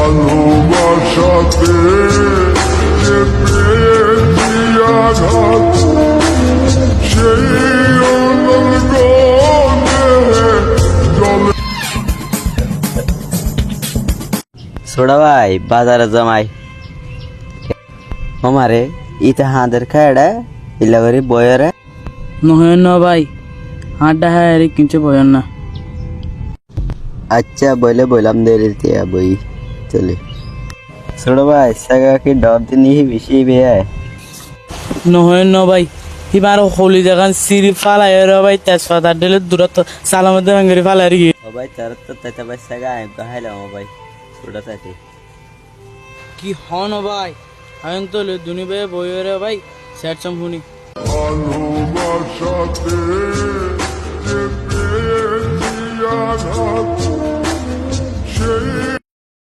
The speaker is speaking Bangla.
ভালোবাসাতে যে পেয়েছি আঘাত, সেই অনলগনে জলে। ছোড়া ভাই বাজারে জমাই আমারে ইতে হাঁদের খায়ডা ইলা করি বয়রে নহয় ন ভাই হাঁটা হ্যাঁ কিনছে বয়ান না। আচ্ছা বইলে বইলাম দেরিতে বই চলে। ছোড়া ভাই সাগা কি ডর দিন বেশি বেয়া নহয় ন ভাই এবার হলি দেখান সিঁড়ি ফালাই রে ভাই তেজপাতা দিলে দূরত্ব সালামত ভাঙ্গি ফালাই রে ও ভাই তার তো তাতে ভাই সাগা আমি তো হাইলাম ও ভাই ছোড়া তাতে কি হন ভাই আয়ন তো দুনি ভাই বই রে ভাই স্যার সম্পুনি ভালোবাসাতে যে পেয়েছি আঘাত,